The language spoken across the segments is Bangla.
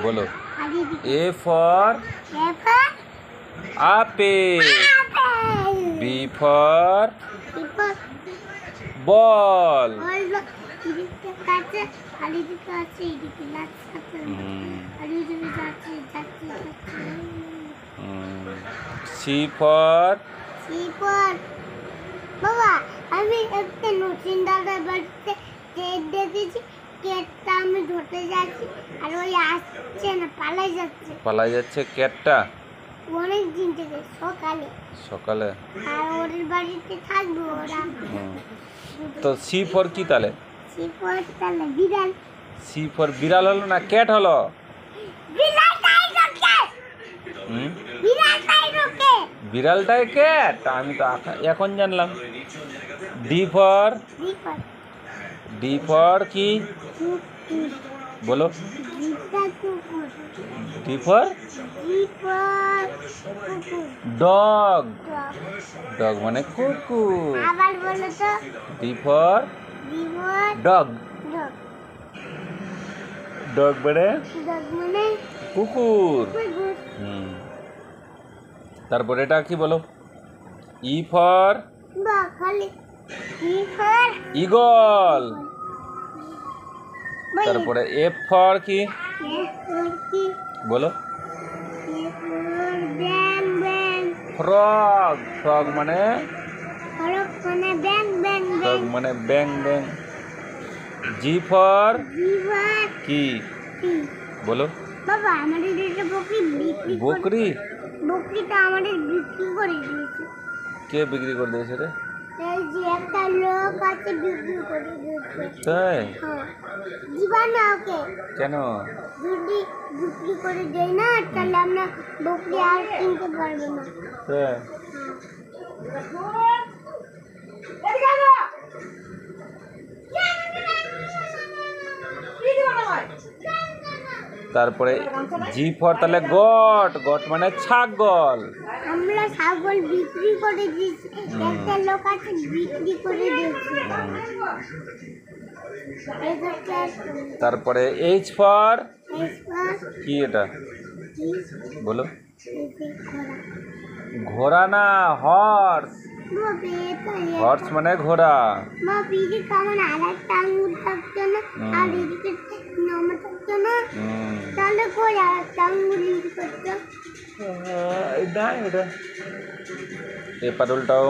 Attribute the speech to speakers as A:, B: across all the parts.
A: बोलो A for apple, B for ball, C for
B: বাবা আমি একটা নতুন দাদার বাড়িতে কেক দেখেছি, কেকটা আমি ধরতে যাচ্ছি আর ওই আসছে না, পালাই যাচ্ছে
A: ক্যাটটা
B: অনেক দিন থেকে সকালে আর ওদের বাড়িতে থাকবো ওরা।
A: তো সি ফর কি তাহলে?
B: বিড়াল।
A: সি ফর বিড়াল হলো না ক্যাট হলো? বিড়ালটাই ক্যাট, আমি তো এখন জানলাম। ডি ফর কি বলো? ডি ফর ডগ, ডগ মানে কুকুর।
B: আবার বলো তো।
A: ডি ফর ডগ, ডগ মানে কুকুর। তারপর এটা কি বলো? E for eagle. তারপরে এফ ফর কি বলো? ফ্রগ, ফ্রগ মানে ব্যাং ব্যাং। জি ফর কি বলো?
B: বাবা আমাদের একটা বকরি বকরিটা আমাদের বিক্রি করে দিয়েছে।
A: কে বিক্রি করে দিয়েছে রে?
B: এই যে একটা লোক আছে বিক্রি করে দিয়েছে।
A: তাই?
B: হ্যাঁ। দিবা না ওকে?
A: কেন?
B: যদি বিক্রি করে দেয় না তাহলে আমরা বকরি আর কিনতে পারবো না।
A: তাই? তারপরে জি ফর তাহলে গট, গট মানে ছাগল।
B: আমরা ছাগল বিক্রি করে দিয়েছি, একটা লোক আছে বিক্রি করে দিয়েছে।
A: তারপরে এইচ ফর কি এটা বলো? ঘোড়া না হর্স, হর্স মানে ঘোড়া। এবার উল্টাও।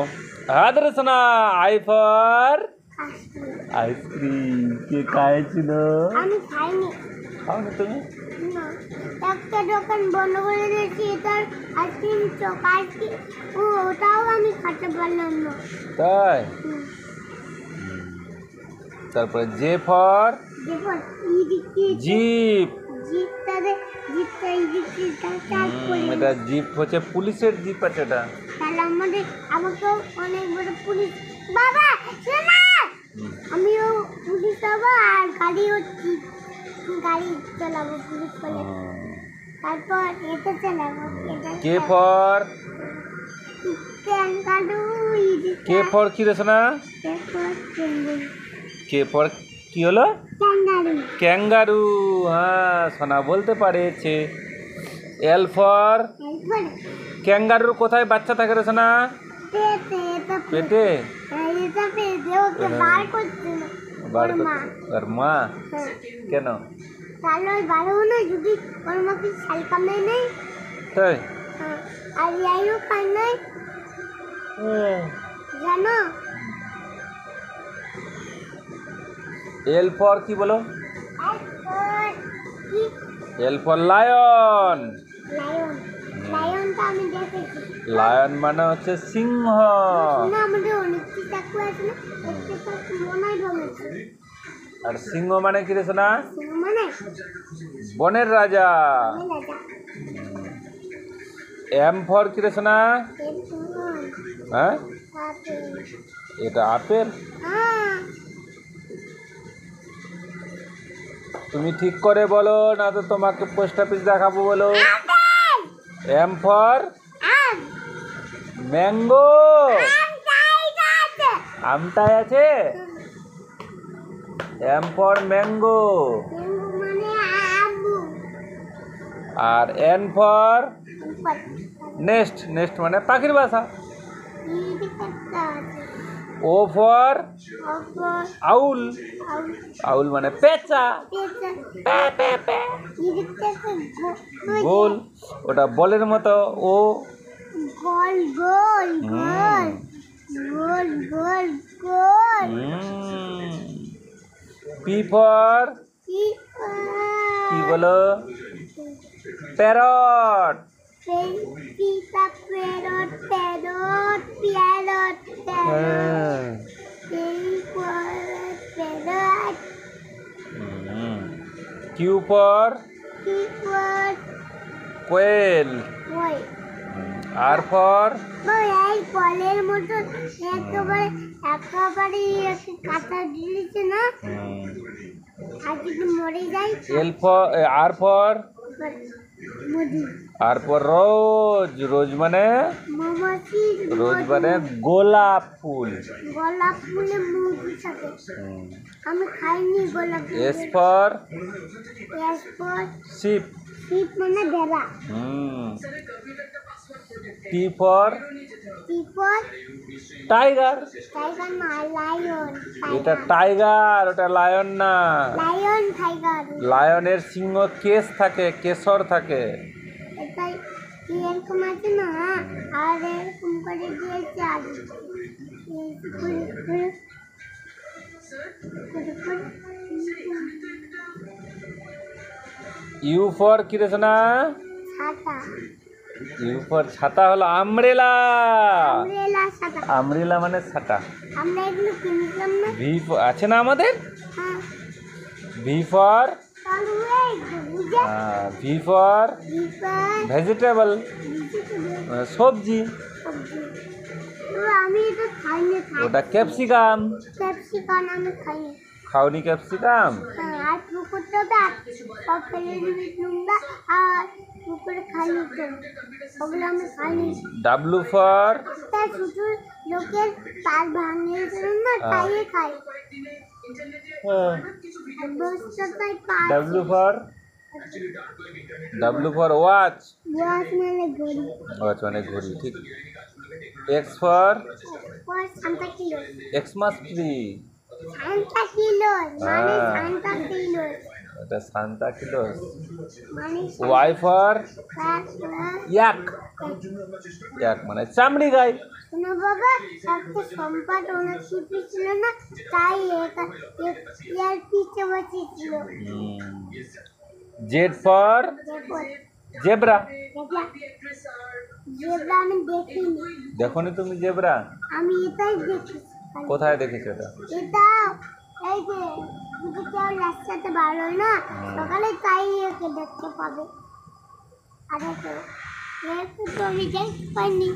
A: আদর শোনা আই ফর আইসক্রিম। কে খাইছিল?
B: আমি খাইনি।
A: খাওনি তুমি?
B: একটা দোকান বন্ধ করে দিয়েছি, এটার আইসক্রিম চক আইসক্রিম ওটাও আমি খেতে পারলাম না।
A: তাই? তারপরে জে ফর জিপ। এটা জিপ হচ্ছে পুলিশের জিপ আছে এটা।
B: তাহলে আমাকেও অনেক বড় পুলিশ। বাবা শোনা, আমিও পুলিশ হবো আর গাড়ি চালাবো পুলিশ বলে। তারপর এটা চালাবো।
A: K for
B: kangaroo.
A: K for কি রে সোনা? কে ফর কি হলো? ক্যাঙ্গারু। হ্যাঁ সোনা বলতে পারেছে। এল ফর ক্যাঙ্গারুর কোথায় বাচ্চা থাকে রে সোনা? পেটে। আর মা কেন? তাই?
B: জানো
A: এল ফর কি বলো? L for lion. লায়ন মানে হচ্ছে সিংহ। আর সিংহ মানে কি রে সোনা? বনের রাজা। এম ফর কি রে সোনা? হ্যাঁ এটা আপেল। তুমি ঠিক করে বলো না তো তোমাকে পোস্ট অফিস দেখাবো। বলো। M for mango. আমটাই আছে। M for mango. আর এন ফর নেস্ট, নেস্ট মানে পাখির বাসা। ও ফর আউল, আউল মানে পেঁচা। গোল, ওটা বলের মতো। ও
B: গোল গোল গোল গোল গোল গোল।
A: পি ফর কি বলো? Parrot.
B: Parrot parrot parrot parrot.
A: Q for কোয়েল। আর ফর
B: এই কলের মতো একেবারে কাটা দিয়েছে না, আর যদি মরে যায়।
A: এল ফর আর ফর
B: মধু।
A: আর ফর রোজ, রোজ মানে
B: মৌমাছি।
A: রোজ মানে গোলাপ ফুল।
B: গোলাপ ফুলে মধু থাকে। আমি খাইনি গোলাপ ফুল।
A: S for
B: S for
A: ship.
B: Ship মানে ভেড়া।
A: T for tiger.
B: টাইগার না, লায়ন।
A: এটা টাইগার, ওটা লায়ন না।
B: Lion tiger.
A: লায়নের সিংহ কেশ থাকে, কেশর থাকে।
B: এটাই এরকম আছে না, আর এরকম করে দিয়েছে। আর
A: ইউ ফর কি রেছে না?
B: ছাতা।
A: ইউ ফর ছাতা হলো আমব্রেলা।
B: আমব্রেলা ছাতা।
A: আমব্রেলা মানে ছাতা।
B: আমরা এগুলো কিনলাম না।
A: ভি আছে না আমাদের?
B: হ্যাঁ।
A: ভি ফর
B: বুঝে।
A: ভি ফর
B: বিপার
A: ভেজিটেবল, সবজি।
B: আমি এটা খাইনি।
A: ওটা ক্যাপসিকাম।
B: ক্যাপসিকাম আমি খাইনি।
A: খাওনি ক্যাপসিকাম?
B: আর পুকুরটা দেখ, সব ফেলে দিবি নোংরা, আর পুকুরে খাইনি তো, ওগুলো আমি খাইনি।
A: ডাব্লু ফর
B: তার শুধু লোকের পাল ভাঙিয়েছিল না, তাই খাই। বস্তায় পা।
A: W for W for watch.
B: Watch মানে ঘড়ি।
A: ওয়াচ মানে ঘড়ি, ঠিক। X for
B: Santa kilo.
A: Xmas tree.
B: Santa kilo মানে সান্তা কিলো
A: এটা সান্তা ক্লজ।
B: মানে
A: ওয়াই ফর ইয়াক। ইয়াক মানে চামড়ি গাই।
B: শোনো বাবা, একটা সম্পাদ অনেক শিল্পী ছিল না, তাই এর পিছে বসেছিল।
A: Z for zebra.
B: জেব্রা আমি দেখিনি।
A: দেখোনি তুমি জেব্রা?
B: আমি এটাই দেখেছি।
A: কোথায় দেখেছো এটা?
B: এটা এই যে যদি কেউ রাস্তাতে বার হয় না, সকালে তাই একে দেখতে পাবে। আর এরপর তো আমি দেখতে পাইনি।